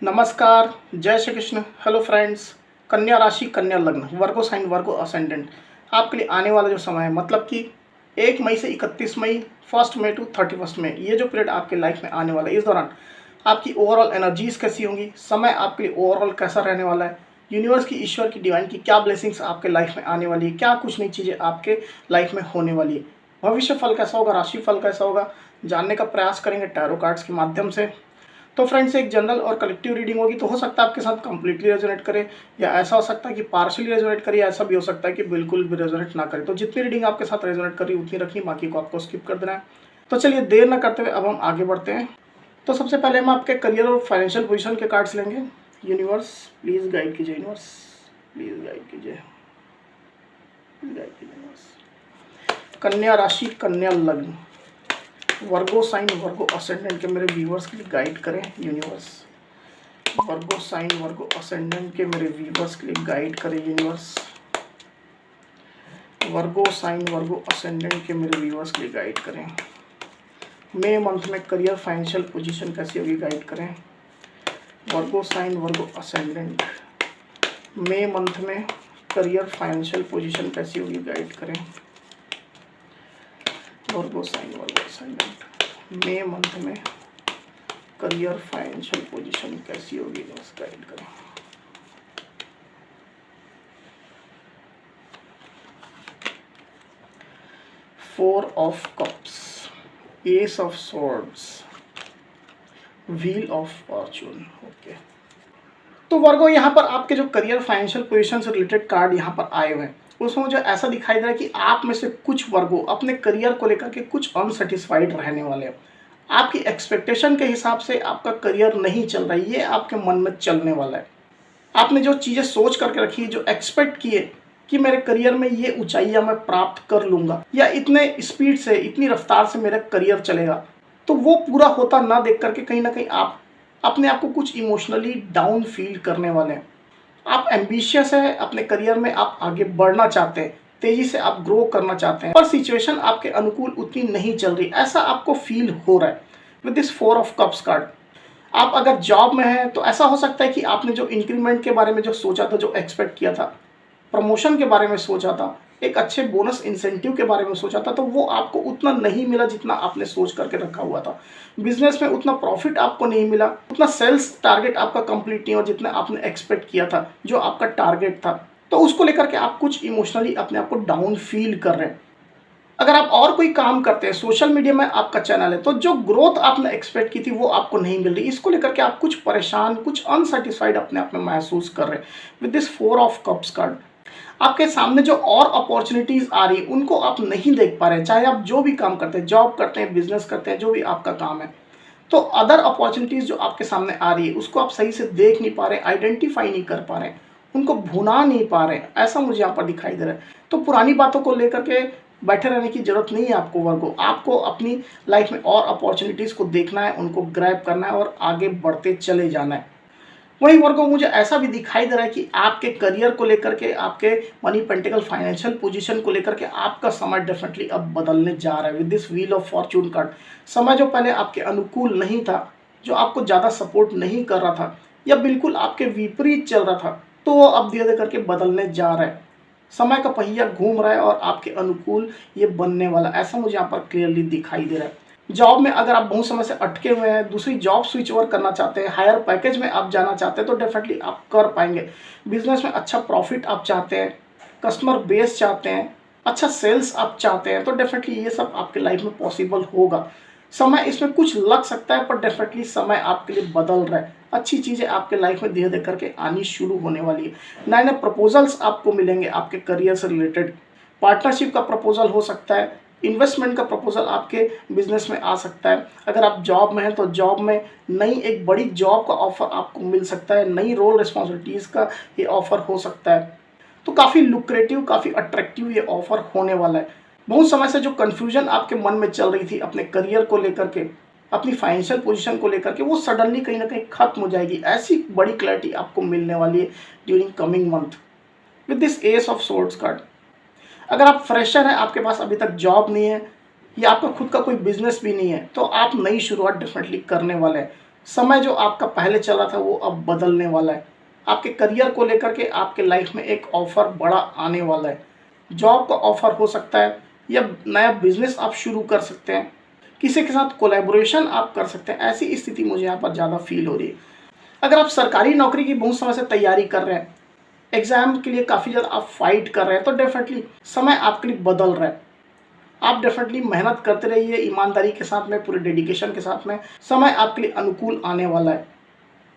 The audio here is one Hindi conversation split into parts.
नमस्कार, जय श्री कृष्ण। हेलो फ्रेंड्स, कन्या राशि, कन्या लग्न, वर्गो साइन, वर्गो असेंडेंट आपके लिए आने वाला जो समय है, मतलब कि 1 मई से 31 मई, 1 मई टू 31 मई, ये जो पीरियड आपके लाइफ में आने वाला है, इस दौरान आपकी ओवरऑल एनर्जीज कैसी होंगी, समय आपके लिए ओवरऑल कैसा रहने वाला है, यूनिवर्स की, ईश्वर की, डिवाइन की क्या ब्लेसिंग्स आपके लाइफ में आने वाली है, क्या कुछ नई चीज़ें आपके लाइफ में होने वाली है, भविष्य फल कैसा होगा, राशि फल कैसा होगा, जानने का प्रयास करेंगे टैरो कार्ड्स के माध्यम से। तो फ्रेंड्स, एक जनरल और कलेक्टिव रीडिंग होगी, तो हो सकता है आपके साथ कंप्लीटली रेजोनेट करे, या ऐसा हो सकता है कि पार्शियली रेजोनेट करे, या ऐसा भी हो सकता है कि बिल्कुल भी रेजोनेट ना करे। तो जितनी रीडिंग आपके साथ रेजोनेट करी उतनी रखनी, बाकी को आपको स्किप कर देना है। तो चलिए देर ना करते हुए अब हम आगे बढ़ते हैं। तो सबसे पहले हम आपके करियर और फाइनेंशियल पोजिशन के कार्ड्स लेंगे। यूनिवर्स प्लीज गाइड कीजिए, यूनिवर्स प्लीज गाइड कीजिए, गाइड कीजिए यूनिवर्स। कन्या राशि, कन्या लग्न, वर्गो साइन, वर्गो असेंडेंट के मेरे व्यूवर्स के लिए गाइड करें यूनिवर्स। वर्गो साइन, वर्गो असेंडेंट के मेरे व्यूवर्स के लिए गाइड करें यूनिवर्स। वर्गो साइन, वर्गो असेंडेंट के मेरे व्यूवर्स के लिए गाइड करें। मई मंथ में करियर फाइनेंशियल पोजीशन कैसी होगी, गाइड करें। वर्गो साइन, वर्गो असेंडेंट, मई मंथ में करियर फाइनेंशियल पोजीशन कैसी होगी, गाइड करें। वर्गो साइन, वर्गो असेंडेंट, मई मंथ में करियर फाइनेंशियल पोजीशन कैसी होगी, बस गाइड करें। Four of cups, S of swords, wheel of Fortune. Okay, तो वर्गो यहाँ पर आपके जो करियर फाइनेंशियल पोजीशन से रिलेटेड कार्ड यहाँ पर आए हुए हैं, उसमें मुझे ऐसा दिखाई दे रहा है कि आप में से कुछ वर्गो अपने करियर को लेकर के कुछ अनसेटिस्फाइड रहने वाले हैं। आपकी एक्सपेक्टेशन के हिसाब से आपका करियर नहीं चल रहा है, ये आपके मन में चलने वाला है। आपने जो चीज़ें सोच करके रखी, जो एक्सपेक्ट किए कि मेरे करियर में ये ऊंचाइयां मैं प्राप्त कर लूँगा, या इतने स्पीड से, इतनी रफ्तार से मेरा करियर चलेगा, तो वो पूरा होता ना देख करके कहीं ना कहीं आप अपने आप को कुछ इमोशनली डाउन फील करने वाले हैं। आप एम्बिशियस है, अपने करियर में आप आगे बढ़ना चाहते हैं, तेजी से आप ग्रो करना चाहते हैं, पर सिचुएशन आपके अनुकूल उतनी नहीं चल रही, ऐसा आपको फील हो रहा है with this four of cups card. आप अगर जॉब में हैं तो ऐसा हो सकता है कि आपने जो इंक्रीमेंट के बारे में जो सोचा था, जो एक्सपेक्ट किया था, प्रमोशन के बारे में सोचा था, एक अच्छे बोनस इंसेंटिव के बारे में सोचा था, तो वो आपको उतना नहीं मिला जितना आपने सोच करके रखा हुआ था। बिजनेस में उतना प्रॉफिट आपको नहीं मिला, उतना सेल्स टारगेट आपका कंप्लीट नहीं हुआ जितना आपने एक्सपेक्ट किया था, जो आपका टारगेट था। तो उसको लेकर के आप कुछ इमोशनली अपने आप को डाउन फील कर रहे हैं। अगर आप और कोई काम करते हैं, सोशल मीडिया में आपका चैनल है, तो जो ग्रोथ आपने एक्सपेक्ट की थी वो आपको नहीं मिल रही, इसको लेकर के आप कुछ परेशान, कुछ अनसेटिस्फाइड अपने आप में महसूस कर रहे हैं with this four of cups card. आपके सामने जो और अपॉर्चुनिटीज आ रही है उनको आप नहीं देख पा रहे हैं, चाहे आप जो भी काम करते हैं, जॉब करते हैं, बिजनेस करते हैं, जो भी आपका काम है, तो अदर अपॉर्चुनिटीज जो आपके सामने आ रही है उसको आप सही से देख नहीं पा रहे, आइडेंटिफाई नहीं कर पा रहे, उनको भुना नहीं पा रहे, ऐसा मुझे यहाँ पर दिखाई दे रहा है। तो पुरानी बातों को लेकर के बैठे रहने की जरूरत नहीं है आपको वर्गो, आपको अपनी लाइफ में और अपॉर्चुनिटीज को देखना है, उनको ग्रैब करना है और आगे बढ़ते चले जाना है। वहीं वर्गो, मुझे ऐसा भी दिखाई दे रहा है कि आपके करियर को लेकर के, आपके मनी पेंटिकल फाइनेंशियल पोजीशन को लेकर के आपका समय डेफिनेटली अब बदलने जा रहा है with this wheel of Fortune card. समय जो पहले आपके अनुकूल नहीं था, जो आपको ज़्यादा सपोर्ट नहीं कर रहा था, या बिल्कुल आपके विपरीत चल रहा था, तो वो अब धीरे धीरे करके बदलने जा रहा है। समय का पहिया घूम रहा है और आपके अनुकूल ये बनने वाला, ऐसा मुझे यहाँ पर क्लियरली दिखाई दे रहा है। जॉब में अगर आप बहुत समय से अटके हुए हैं, दूसरी जॉब स्विच ओवर करना चाहते हैं, हायर पैकेज में आप जाना चाहते हैं, तो डेफिनेटली आप कर पाएंगे। बिजनेस में अच्छा प्रॉफिट आप चाहते हैं, कस्टमर बेस चाहते हैं, अच्छा सेल्स आप चाहते हैं, तो डेफिनेटली ये सब आपके लाइफ में पॉसिबल होगा। समय इसमें कुछ लग सकता है, पर डेफिनेटली समय आपके लिए बदल रहा है, अच्छी चीज़ें आपके लाइफ में धीरे धीरे करके आनी शुरू होने वाली है। नए नए प्रपोजल्स आपको मिलेंगे आपके करियर से रिलेटेड, पार्टनरशिप का प्रपोजल हो सकता है, इन्वेस्टमेंट का प्रपोजल आपके बिजनेस में आ सकता है। अगर आप जॉब में हैं तो जॉब में नई एक बड़ी जॉब का ऑफर आपको मिल सकता है, नई रोल रिस्पॉन्सिबिलिटीज़ का ये ऑफर हो सकता है। तो काफ़ी लुक्रेटिव, काफ़ी अट्रैक्टिव ये ऑफर होने वाला है। बहुत समय से जो कन्फ्यूजन आपके मन में चल रही थी अपने करियर को लेकर के, अपनी फाइनेंशियल पोजीशन को लेकर के, वो सडनली कहीं ना कहीं खत्म हो जाएगी। ऐसी बड़ी क्लैरिटी आपको मिलने वाली है during coming month with this S of swords card. अगर आप फ्रेशर हैं, आपके पास अभी तक जॉब नहीं है, या आपका खुद का कोई बिजनेस भी नहीं है, तो आप नई शुरुआत डेफिनेटली करने वाले हैं। समय जो आपका पहले चला था वो अब बदलने वाला है। आपके करियर को लेकर के आपके लाइफ में एक ऑफ़र बड़ा आने वाला है। जॉब का ऑफ़र हो सकता है या नया बिज़नेस आप शुरू कर सकते हैं। किसी के साथ कोलैबोरेशन आप कर सकते हैं। ऐसी स्थिति मुझे यहाँ पर ज़्यादा फ़ील हो रही है। अगर आप सरकारी नौकरी की बहुत समय से तैयारी कर रहे हैं, एग्ज़ाम के लिए काफ़ी ज़्यादा आप फाइट कर रहे हैं, तो डेफिनेटली समय आपके लिए बदल रहा है। आप डेफिनेटली मेहनत करते रहिए ईमानदारी के साथ में, पूरे डेडिकेशन के साथ में। समय आपके लिए अनुकूल आने वाला है।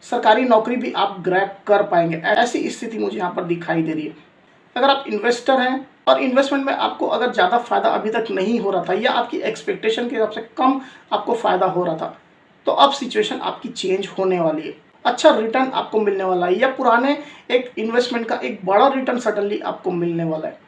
सरकारी नौकरी भी आप ग्रैब कर पाएंगे। ऐसी स्थिति मुझे यहाँ पर दिखाई दे रही है। अगर आप इन्वेस्टर हैं और इन्वेस्टमेंट में आपको अगर ज़्यादा फ़ायदा अभी तक नहीं हो रहा था या आपकी एक्सपेक्टेशन के हिसाब से कम आपको फ़ायदा हो रहा था, तो अब सिचुएशन आपकी चेंज होने वाली है। अच्छा रिटर्न आपको मिलने वाला है या पुराने एक इन्वेस्टमेंट का एक बड़ा रिटर्न सडनली आपको मिलने वाला है।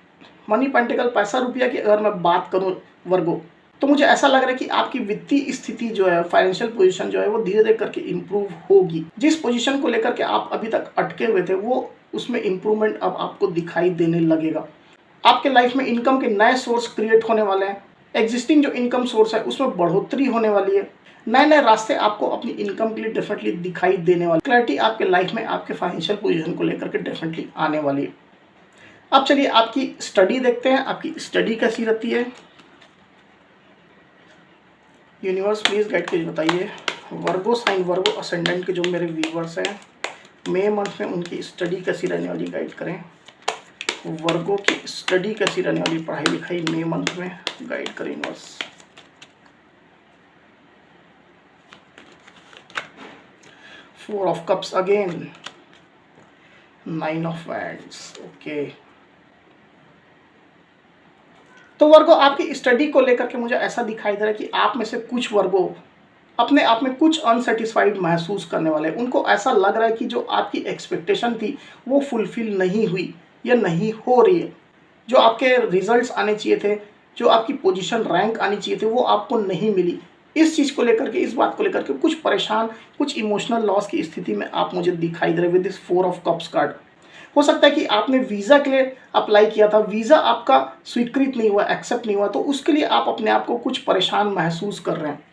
मनी पेंटिकल पैसा रुपया की अगर मैं बात करूं वर्गो, तो मुझे ऐसा लग रहा है कि आपकी वित्तीय स्थिति जो है, फाइनेंशियल पोजीशन जो है, वो धीरे धीरे करके इम्प्रूव होगी। जिस पोजीशन को लेकर के आप अभी तक अटके हुए थे, वो उसमें इम्प्रूवमेंट अब आपको दिखाई देने लगेगा। आपके लाइफ में इनकम के नए सोर्स क्रिएट होने वाले हैं। एग्जिस्टिंग जो इनकम सोर्स है उसमें बढ़ोतरी होने वाली है। नए नए रास्ते आपको अपनी इनकम के लिए डेफिनेटली दिखाई देने वाले। क्लैरिटी आपके लाइफ में आपके फाइनेंशियल पोजीशन को लेकर के डेफिनेटली आने वाली है। अब चलिए आपकी स्टडी देखते हैं। आपकी स्टडी कैसी रहती है? यूनिवर्स प्लीज़ गाइड कीजिए, बताइए। वर्गो साइन, वर्गो असेंडेंट के जो मेरे व्यूवर्स हैं, मई मंथ में उनकी स्टडी कैसी रहने वाली गाइड करें। वर्गो की स्टडी कैसी रहने वाली, पढ़ाई लिखाई मई मंथ में गाइड करें universe. Four of cups again, nine of wands, okay. तो वर्गो आपकी स्टडी को लेकर के मुझे ऐसा दिखाई दे रहा है कि आप में से कुछ वर्गो अपने आप में कुछ अनसेटिस्फाइड महसूस करने वाले हैं। उनको ऐसा लग रहा है कि जो आपकी एक्सपेक्टेशन थी वो फुलफिल नहीं हुई या नहीं हो रही है। जो आपके रिजल्ट्स आने चाहिए थे, जो आपकी पोजीशन रैंक आनी चाहिए थी, वो आपको नहीं मिली। इस चीज़ को लेकर के, इस बात को लेकर के कुछ परेशान, कुछ इमोशनल लॉस की स्थिति में आप मुझे दिखाई दे रहे with this four of cups card. हो सकता है कि आपने वीज़ा के लिए अप्लाई किया था, वीज़ा आपका स्वीकृत नहीं हुआ, एक्सेप्ट नहीं हुआ, तो उसके लिए आप अपने आप को कुछ परेशान महसूस कर रहे हैं।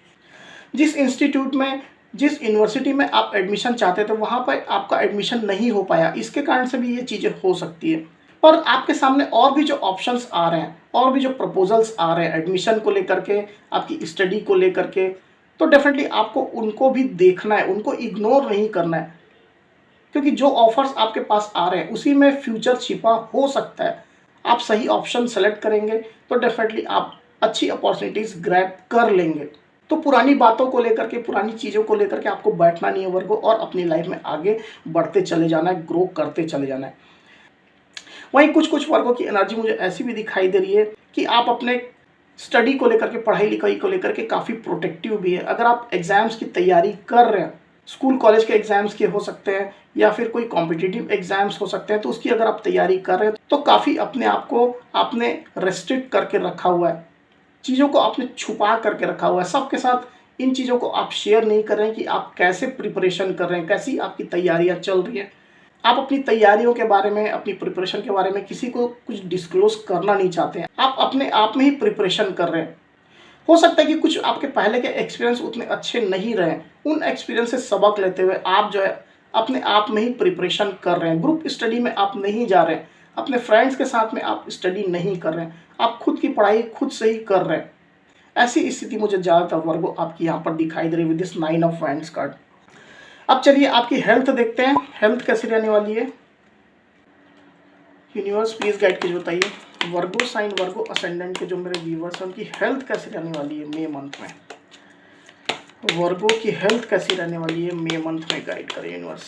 जिस इंस्टीट्यूट में, जिस यूनिवर्सिटी में आप एडमिशन चाहते थे, वहाँ पर आपका एडमिशन नहीं हो पाया, इसके कारण से भी ये चीज़ें हो सकती है। पर आपके सामने और भी जो ऑप्शंस आ रहे हैं, और भी जो प्रपोजल्स आ रहे हैं एडमिशन को लेकर के, आपकी स्टडी को लेकर के, तो डेफिनेटली आपको उनको भी देखना है, उनको इग्नोर नहीं करना है। क्योंकि जो ऑफर्स आपके पास आ रहे हैं उसी में फ्यूचर छिपा हो सकता है। आप सही ऑप्शन सेलेक्ट करेंगे तो डेफिनेटली आप अच्छी अपॉर्चुनिटीज़ ग्रैब कर लेंगे। तो पुरानी बातों को लेकर के, पुरानी चीज़ों को लेकर के आपको बैठना नहीं है वर्गो, और अपनी लाइफ में आगे बढ़ते चले जाना है, ग्रो करते चले जाना है। वहीं कुछ कुछ वर्गों की एनर्जी मुझे ऐसी भी दिखाई दे रही है कि आप अपने स्टडी को लेकर के, पढ़ाई लिखाई को लेकर के काफ़ी प्रोटेक्टिव भी है। अगर आप एग्ज़ाम्स की तैयारी कर रहे हैं, स्कूल कॉलेज के एग्ज़ाम्स के हो सकते हैं या फिर कोई कॉम्पिटिटिव एग्ज़ाम्स हो सकते हैं, तो उसकी अगर आप तैयारी कर रहे हैं तो काफ़ी अपने आप को आपने रेस्ट्रिक्ट करके रखा हुआ है, चीज़ों को आपने छुपा करके रखा हुआ है। सबके साथ इन चीज़ों को आप शेयर नहीं कर रहे हैं कि आप कैसे प्रिपरेशन कर रहे हैं, कैसी आपकी तैयारियाँ चल रही हैं। आप अपनी तैयारियों के बारे में, अपनी प्रिपरेशन के बारे में किसी को कुछ डिस्क्लोज करना नहीं चाहते हैं। आप अपने आप में ही प्रिपरेशन कर रहे हैं। हो सकता है कि कुछ आपके पहले के एक्सपीरियंस उतने अच्छे नहीं रहे, उन एक्सपीरियंस से सबक लेते हुए आप जो है अपने आप में ही प्रिपरेशन कर रहे हैं। ग्रुप स्टडी में आप नहीं जा रहे हैं, अपने फ्रेंड्स के साथ में आप स्टडी नहीं कर रहे हैं, आप खुद की पढ़ाई खुद से ही कर रहे हैं। ऐसी स्थिति मुझे ज़्यादातर वर्गो आपकी यहाँ पर दिखाई दे रही है with this nine of wands card. अब चलिए आपकी हेल्थ देखते हैं, हेल्थ कैसी रहने वाली है। यूनिवर्स प्लीज गाइड कीजिए, बताइए। वर्गो साइन, वर्गो असेंडेंट के जो मेरे व्यूवर्स हैं उनकी हेल्थ कैसी रहने वाली है मई मंथ में। वर्गो की हेल्थ कैसी रहने वाली है मई मंथ में, गाइड करें universe.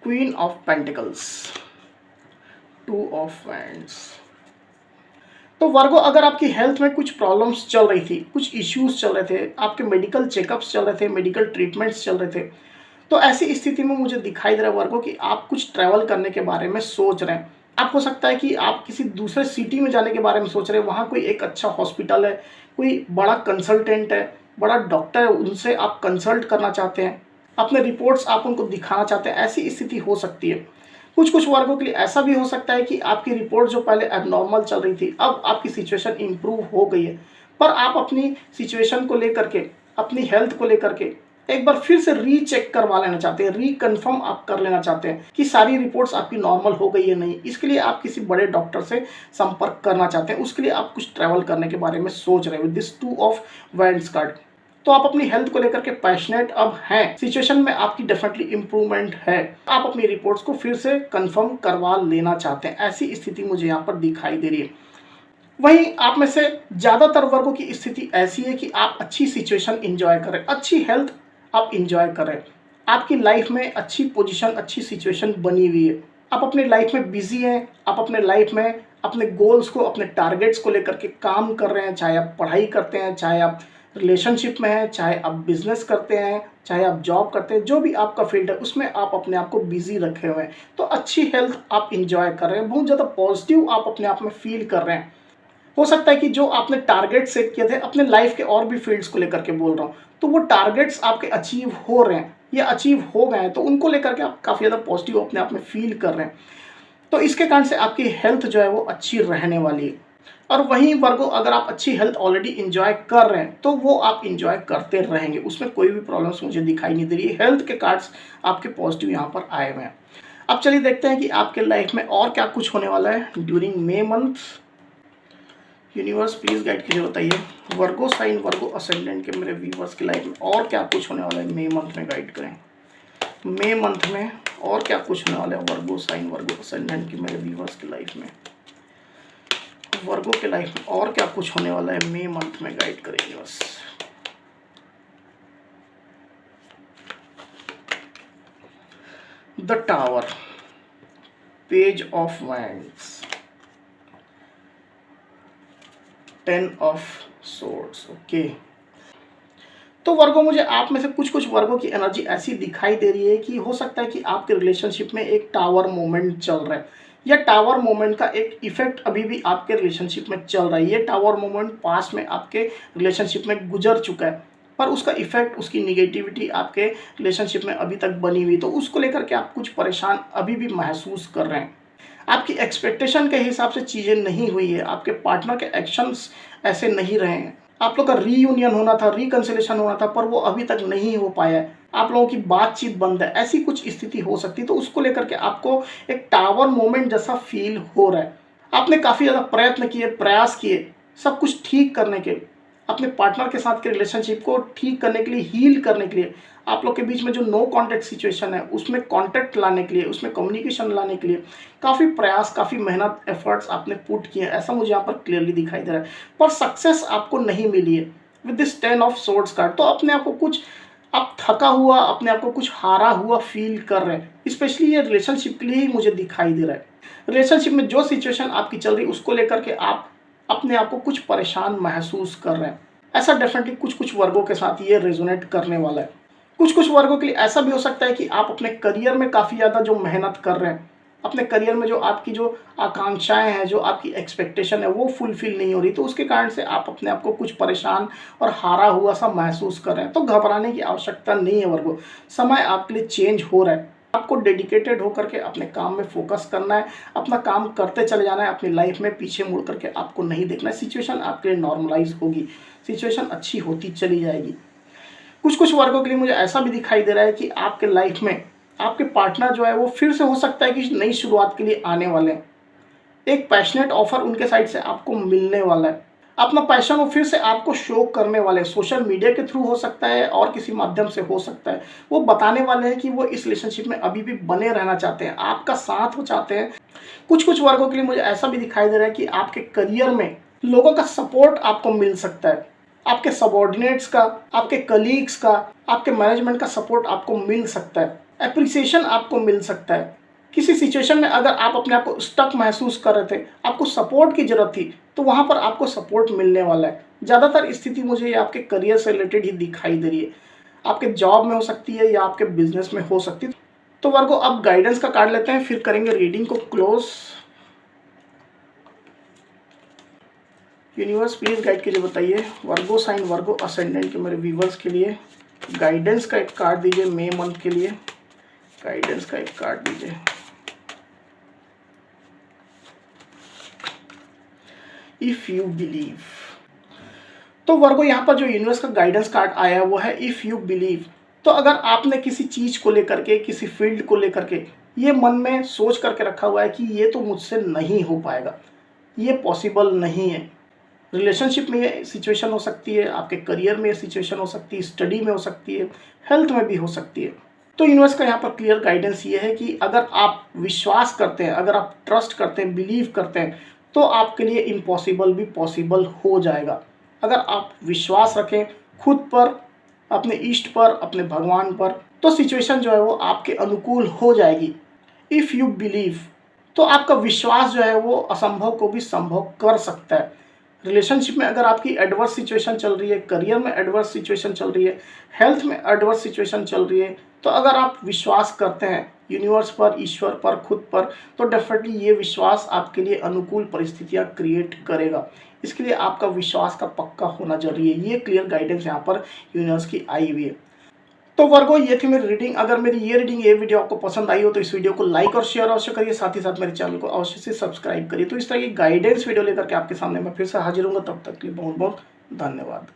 Queen of pentacles, two of wands. तो वर्गो अगर आपकी हेल्थ में कुछ प्रॉब्लम्स चल रही थी, कुछ इश्यूज चल रहे थे, आपके मेडिकल चेकअप्स चल रहे थे, मेडिकल ट्रीटमेंट्स चल रहे थे, तो ऐसी स्थिति में मुझे दिखाई दे रहा है वर्गो कि आप कुछ ट्रैवल करने के बारे में सोच रहे हैं। आप हो सकता है कि आप किसी दूसरे सिटी में जाने के बारे में सोच रहे हैं, वहाँ कोई एक अच्छा हॉस्पिटल है, कोई बड़ा कंसल्टेंट है, बड़ा डॉक्टर है, उनसे आप कंसल्ट करना चाहते हैं, अपने रिपोर्ट्स आप उनको दिखाना चाहते हैं। ऐसी स्थिति हो सकती है। कुछ कुछ वर्गों के लिए ऐसा भी हो सकता है कि आपकी रिपोर्ट जो पहले एबनॉर्मल चल रही थी, अब आपकी सिचुएशन इम्प्रूव हो गई है, पर आप अपनी सिचुएशन को लेकर के, अपनी हेल्थ को लेकर के एक बार फिर से रीचेक करवा लेना चाहते हैं, रीकन्फर्म आप कर लेना चाहते हैं कि सारी रिपोर्ट्स आपकी नॉर्मल हो गई है नहीं। इसके लिए आप किसी बड़े डॉक्टर से संपर्क करना चाहते हैं, उसके लिए आप कुछ ट्रैवल करने के बारे में सोच रहे हो with this 2 of wands card. तो आप अपनी हेल्थ को लेकर के पैशनेट अब हैं, सिचुएशन में आपकी डेफिनेटली इंप्रूवमेंट है, आप अपनी रिपोर्ट्स को फिर से कंफर्म करवा लेना चाहते हैं, ऐसी स्थिति मुझे यहाँ पर दिखाई दे रही है। वहीं आप में से ज़्यादातर वर्गों की स्थिति ऐसी है कि आप अच्छी सिचुएशन इंजॉय करें, अच्छी हेल्थ आप इंजॉय करें, आपकी लाइफ में अच्छी पोजीशन, अच्छी सिचुएशन बनी हुई है, आप अपने लाइफ में बिजी हैं, आप अपने लाइफ में अपने गोल्स को, अपने टारगेट्स को लेकर के काम कर रहे हैं, चाहे आप पढ़ाई करते हैं, चाहे आप रिलेशनशिप में हैं, चाहे आप बिजनेस करते हैं, चाहे आप जॉब करते हैं, जो भी आपका फील्ड है उसमें आप अपने आप को बिजी रखे हुए हैं। तो अच्छी हेल्थ आप इंजॉय कर रहे हैं, बहुत ज़्यादा पॉजिटिव आप अपने आप में फील कर रहे हैं। हो सकता है कि जो आपने टारगेट सेट किए थे अपने लाइफ के और भी फील्ड्स को लेकर के बोल रहा हूँ, तो वो टारगेट्स आपके अचीव हो रहे हैं या अचीव हो गए हैं, तो उनको लेकर के आप काफ़ी ज़्यादा पॉजिटिव अपने आप में फील कर रहे हैं। तो इसके कारण से आपकी हेल्थ जो है वो अच्छी रहने वाली है। और वहीं वर्गों, अगर आप अच्छी हेल्थ ऑलरेडी इंजॉय कर रहे हैं तो वो आप इंजॉय करते रहेंगे, उसमें कोई भी प्रॉब्लम्स मुझे दिखाई नहीं दे रही है। हेल्थ के कार्ड्स आपके पॉजिटिव यहाँ पर आए हुए हैं। अब चलिए देखते हैं कि आपके लाइफ में और क्या कुछ होने वाला है during May month. Universe please guide कीजिए, बताइए वर्गो साइन, वर्गो असेंडेंट के मेरे व्यूवर्स की लाइफ में और क्या कुछ होने वाला है मे मंथ में, गाइड करें। मे मंथ में और क्या कुछ होने वाला है वर्गो साइन, वर्गो असेंडेंट की मेरे व्यूवर्स की लाइफ में, वर्गो के लाइफ में और क्या कुछ होने वाला है मे मंथ में, गाइड करें universe. The tower, page of wands, 10 of swords. Okay, तो वर्गों, मुझे आप में से कुछ कुछ वर्गों की एनर्जी ऐसी दिखाई दे रही है कि हो सकता है कि आपके रिलेशनशिप में एक टावर मोमेंट चल रहा है, या टावर मोमेंट का एक इफेक्ट अभी भी आपके रिलेशनशिप में चल रहा है। ये टावर मोमेंट पास्ट में आपके रिलेशनशिप में गुजर चुका है, पर उसका इफेक्ट, उसकी निगेटिविटी आपके रिलेशनशिप में अभी तक बनी हुई, तो उसको लेकर के आप कुछ परेशान अभी भी महसूस कर रहे हैं। आपकी एक्सपेक्टेशन के हिसाब से चीज़ें नहीं हुई है, आपके पार्टनर के एक्शंस ऐसे नहीं रहे हैं, आप लोग का रीयूनियन होना था, रिकंसिलेशन होना था, पर वो अभी तक नहीं हो पाया है, आप लोगों की बातचीत बंद है, ऐसी कुछ स्थिति हो सकती है। तो उसको लेकर के आपको एक टावर मोमेंट जैसा फील हो रहा है। आपने काफ़ी ज़्यादा प्रयत्न किए, प्रयास किए सब कुछ ठीक करने के, अपने पार्टनर के साथ के रिलेशनशिप को ठीक करने के लिए, हील करने के लिए, आप लोग के बीच में जो नो कॉन्टैक्ट सिचुएशन है उसमें कॉन्टैक्ट लाने के लिए, उसमें कम्युनिकेशन लाने के लिए काफ़ी प्रयास, काफ़ी मेहनत, एफर्ट्स आपने पुट किए, ऐसा मुझे यहाँ पर क्लियरली दिखाई दे रहा है, पर सक्सेस आपको नहीं मिली है with this 10 of swords card. तो अपने आप को कुछ, आप थका हुआ, अपने आप को कुछ हारा हुआ फील कर रहे हैं। स्पेशली ये रिलेशनशिप के लिए ही मुझे दिखाई दे रहा है। रिलेशनशिप में जो सिचुएशन आपकी चल रही है उसको लेकर के आप अपने आप को कुछ परेशान महसूस कर रहे हैं। ऐसा डेफिनेटली कुछ कुछ वर्गों के साथ ये रेजोनेट करने वाला है। कुछ कुछ वर्गों के लिए ऐसा भी हो सकता है कि आप अपने करियर में काफ़ी ज़्यादा जो मेहनत कर रहे हैं, अपने करियर में जो आपकी जो आकांक्षाएं हैं, जो आपकी एक्सपेक्टेशन है वो फुलफिल नहीं हो रही, तो उसके कारण से आप अपने आप को कुछ परेशान और हारा हुआ सा महसूस कर रहे हैं। तो घबराने की आवश्यकता नहीं है वर्गों, समय आपके लिए चेंज हो रहा है। आपको डेडिकेटेड होकर के अपने काम में फोकस करना है, अपना काम करते चले जाना है, अपनी लाइफ में पीछे मुड़ करके आपको नहीं देखना है। सिचुएशन आपके लिए नॉर्मलाइज होगी, सिचुएशन अच्छी होती चली जाएगी। कुछ कुछ वर्गों के लिए मुझे ऐसा भी दिखाई दे रहा है कि आपके लाइफ में आपके पार्टनर जो है वो फिर से हो सकता है कि नई शुरुआत के लिए आने वाले हैं। एक पैशनेट ऑफर उनके साइड से आपको मिलने वाला है, अपना पैशन वो फिर से आपको शो करने वाले हैं। सोशल मीडिया के थ्रू हो सकता है और किसी माध्यम से हो सकता है। वो बताने वाले हैं कि वो इस रिलेशनशिप में अभी भी बने रहना चाहते हैं, आपका साथ वो चाहते हैं। कुछ कुछ वर्गों के लिए मुझे ऐसा भी दिखाई दे रहा है कि आपके करियर में लोगों का सपोर्ट आपको मिल सकता है, आपके सबॉर्डिनेट्स का, आपके कलीग्स का, आपके मैनेजमेंट का सपोर्ट आपको मिल सकता है, एप्रिसिएशन आपको मिल सकता है। किसी सिचुएशन में अगर आप अपने आप को स्टक महसूस कर रहे थे, आपको सपोर्ट की ज़रूरत थी, तो वहाँ पर आपको सपोर्ट मिलने वाला है। ज़्यादातर स्थिति मुझे आपके करियर से रिलेटेड ही दिखाई दे रही है, आपके जॉब में हो सकती है या आपके बिजनेस में हो सकती है। तो वर्गो, अब गाइडेंस का कार्ड लेते हैं, फिर करेंगे रीडिंग को क्लोज। यूनिवर्स प्लीज गाइड कीजिए, बताइए वर्गो साइन, वर्गो असेंडेंट के मेरे व्यूवर्स के लिए गाइडेंस का एक कार्ड दीजिए मे मंथ के लिए, गाइडेंस का एक कार्ड दीजिए। If you believe. तो वर्गो यहाँ पर जो यूनिवर्स का गाइडेंस कार्ड आया है वो है इफ़ यू बिलीव। तो अगर आपने किसी चीज़ को लेकर के, किसी फील्ड को लेकर के ये मन में सोच करके रखा हुआ है कि ये तो मुझसे नहीं हो पाएगा, ये पॉसिबल नहीं है, रिलेशनशिप में ये सिचुएशन हो सकती है, आपके करियर में ये सिचुएशन हो सकती है, स्टडी में हो सकती है, हेल्थ में भी हो सकती है, तो यूनिवर्स का यहाँ पर क्लियर गाइडेंस ये है कि अगर आप विश्वास करते हैं, अगर आप ट्रस्ट करते हैं, बिलीव करते हैं, तो आपके लिए इम्पॉसिबल भी पॉसिबल हो जाएगा। अगर आप विश्वास रखें खुद पर, अपने इष्ट पर, अपने भगवान पर, तो सिचुएशन जो है वो आपके अनुकूल हो जाएगी। इफ़ यू बिलीव, तो आपका विश्वास जो है वो असंभव को भी संभव कर सकता है। रिलेशनशिप में अगर आपकी एडवर्स सिचुएशन चल रही है, करियर में एडवर्स सिचुएशन चल रही है, हेल्थ में एडवर्स सिचुएशन चल रही है, तो अगर आप विश्वास करते हैं यूनिवर्स पर, ईश्वर पर, खुद पर, तो डेफिनेटली ये विश्वास आपके लिए अनुकूल परिस्थितियाँ क्रिएट करेगा। इसके लिए आपका विश्वास का पक्का होना जरूरी है। ये क्लियर गाइडेंस यहाँ पर यूनिवर्स की आई हुई है। तो वर्गो ये थी मेरी रीडिंग। अगर मेरी ये रीडिंग, ये वीडियो आपको पसंद आई हो तो इस वीडियो को लाइक और शेयर अवश्य करिए, साथ ही साथ मेरे चैनल को अवश्य से सब्सक्राइब करिए। तो इस तरह की गाइडेंस वीडियो लेकर के आपके सामने मैं फिर से हाजिर हूँगा। तब तक के लिए बहुत बहुत धन्यवाद।